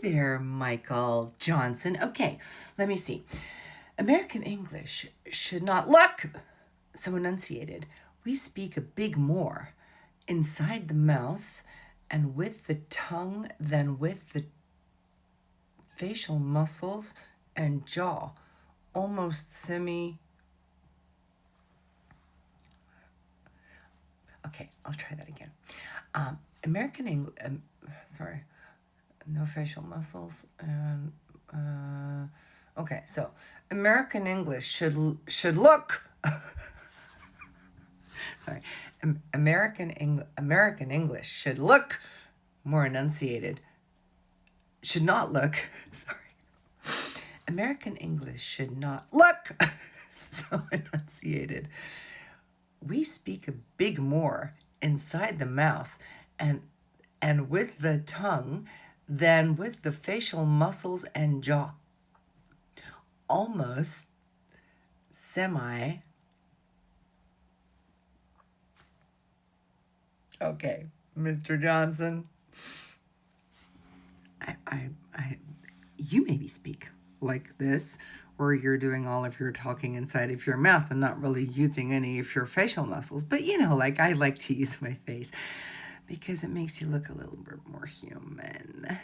there, Michael Johnson. Okay, let me see. American English should not look so enunciated. We speak a big more inside the mouth and with the tongue than with the facial muscles and jaw. Almost semi. Okay, I'll try that again. American English. Sorry, no facial muscles and. Okay, so American English should look. Sorry, American English should look more enunciated. Should not look. Sorry, American English should not look so enunciated. We speak a big more inside the mouth and with the tongue than with the facial muscles and jaw. Almost semi. Okay, Mr. Johnson. You maybe speak like this, where you're doing all of your talking inside of your mouth and not really using any of your facial muscles. But like I like to use my face because it makes you look a little bit more human.